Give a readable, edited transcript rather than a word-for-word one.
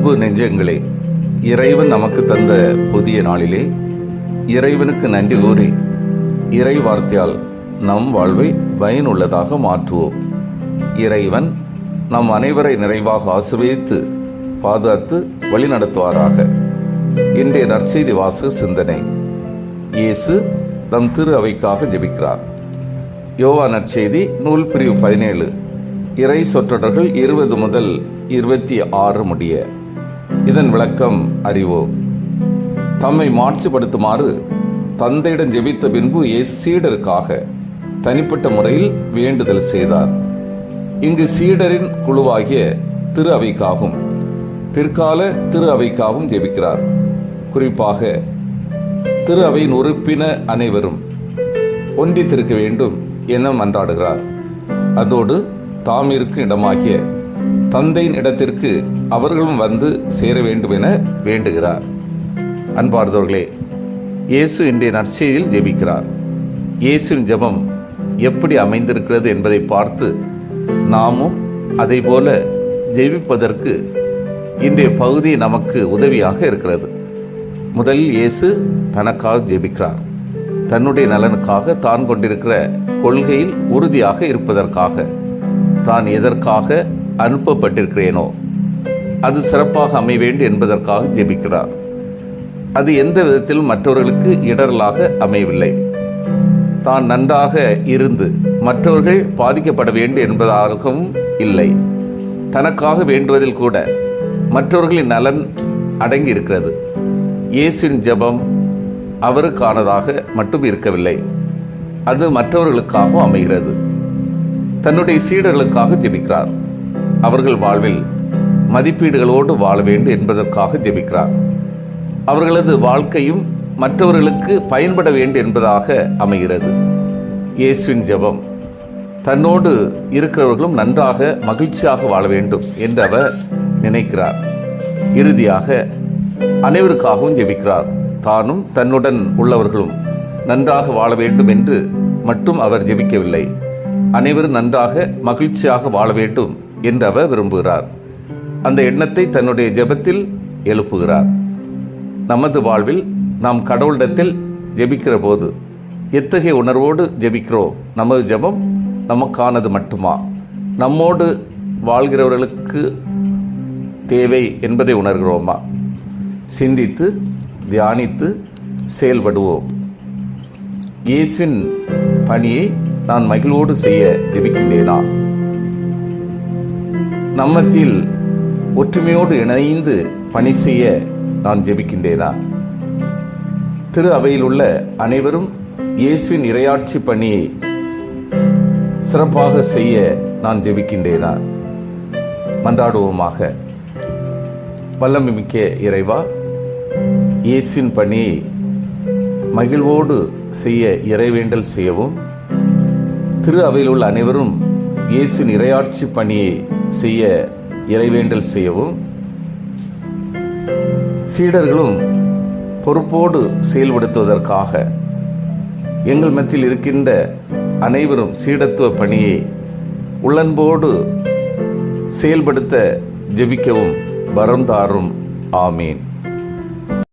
அன்பு நெஞ்சங்களே, இறைவன் நமக்கு தந்த புதிய நாளிலே இறைவனுக்கு நன்றி கூறி இறை வார்த்தையால் நம் வாழ்வை பயனுள்ளதாக மாற்றுவோம். இறைவன் நம் அனைவரை நிறைவாக ஆசீர்வதித்து பாதுகாத்து வழிநடத்துவாராக. இன்றைய நற்செய்தி வாசக சிந்தனை. இயேசு தம் திரு அவைக்காக ஜெபிக்கிறார். யோவான் நற்செய்தி நூல் பிரிவு 17 இறை சொற்றொடர்கள் 20 முதல் 26 முடிய. இதன் விளக்கம் அறிவோம். தம்மை மாட்சிப்படுத்துமாறு தந்தையிடம் ஜெபித்த பின்பு சீடருக்காக தனிப்பட்ட முறையில் வேண்டுதல் செய்தார். இங்கு சீடரின் குழுவாகிய திரு அவைக்காகவும் பிற்கால திரு அவைக்காகவும் ஜெபிக்கிறார். குறிப்பாக திரு அவையின் உறுப்பினர் அனைவரும் ஒன்றித்திருக்க வேண்டும் என மன்றாடுகிறார். அதோடு தாம் இருக்கும் இடமாகிய தந்தையின் இடத்திற்கு அவர்களும் வந்து சேர வேண்டும் என வேண்டுகிறார். அன்பார்ந்தவர்களே, இயேசு இன்றைய நற்செய்தியில் ஜெபிக்கிறார். இயேசுவின் ஜெபம் எப்படி அமைந்திருக்கிறது என்பதை பார்த்து நாமும் அதை போல ஜெபிப்பதற்கு இன்றைய பகுதி நமக்கு உதவியாக இருக்கிறது. முதலில் இயேசு தனக்காக ஜெபிக்கிறார். தன்னுடைய நலனுக்காக, தான் கொண்டிருக்கிற கொள்கையில் உறுதியாக இருப்பதற்காக, தான் எதற்காக அனுப்பப்பட்டிருக்கிறேனோ அது சிறப்பாக அமைய வேண்டும் என்பதற்காக ஜெபிக்கிறார். அது எந்த விதத்திலும் மற்றவர்களுக்கு இடரலாக அமையவில்லை. தான் நன்றாக இருந்து மற்றவர்கள் பாதிக்கப்பட வேண்டும் என்பதாகவும் இல்லை. தனக்காக வேண்டுவதில் கூட மற்றவர்களின் நலன் அடங்கி இருக்கிறது. இயேசுவின் ஜெபம் அவருக்கானதாக மட்டும் இருக்கவில்லை, அது மற்றவர்களுக்காகவும் அமைகிறது. தன்னுடைய சீடர்களுக்காக ஜெபிக்கிறார். அவர்கள் வாழ்வில் மதிப்பீடுகளோடு வாழ வேண்டும் என்பதற்காக ஜெபிக்கிறார். அவர்களது வாழ்க்கையும் மற்றவர்களுக்கு பயன்பட வேண்டும் என்பதாக அமைகிறது. இயேசுவின் ஜெபம் தன்னோடு இருக்கிறவர்களும் நன்றாக மகிழ்ச்சியாக வாழ வேண்டும் என்று அவர் நினைக்கிறார். இறுதியாக அனைவருக்காகவும் ஜெபிக்கிறார். தானும் தன்னுடன் உள்ளவர்களும் நன்றாக வாழ வேண்டும் என்று மட்டும் அவர் ஜெபிக்கவில்லை, அனைவரும் நன்றாக மகிழ்ச்சியாக வாழ வேண்டும் என்று அவர் விரும்புகிறார். அந்த எண்ணத்தை தன்னுடைய ஜெபத்தில் எழுப்புகிறார். நமது வாழ்வில் நாம் கடவுளிடத்தில் ஜெபிக்கிற போது எத்தகைய உணர்வோடு ஜெபிக்கிறோம்? நமது ஜெபம் நமக்கானது மட்டுமா, நம்மோடு வாழ்கிறவர்களுக்கு தேவை என்பதை உணர்கிறோமா? சிந்தித்து தியானித்து செயல்படுவோம். இயேசுவின் பணியை நான் மகிழ்வோடு செய்ய ஜெபிக்கின்றேனா? நம்மத்தில் ஒற்றுமையோடு இணைந்து பணி செய்ய நான் ஜெபிக்கின்றேனா? திரு அவையில் உள்ள அனைவரும் இயேசுவின் இறையாட்சி பணியை சிறப்பாக செய்ய நான் ஜெபிக்கின்றேனா? மன்றாடுவோமாக. வல்லமை மிக்க இறைவா, இயேசுவின் பணியை மகிழ்வோடு செய்ய இறைவேண்டல் செய்யவும், திரு அவையில் உள்ள அனைவரும் இயேசுவின் இறையாட்சி பணியை செய்ய இறைவேண்டல் செய்யவும், சீடர்களும் பொறுப்போடு செயல்படுத்துவதற்காக எங்கள் மத்தியில் இருக்கின்ற அனைவரும் சீடத்துவ பணியை உள்ளன்போடு செயல்படுத்த ஜெபிக்கவும் வரம் தாரும். ஆமீன்.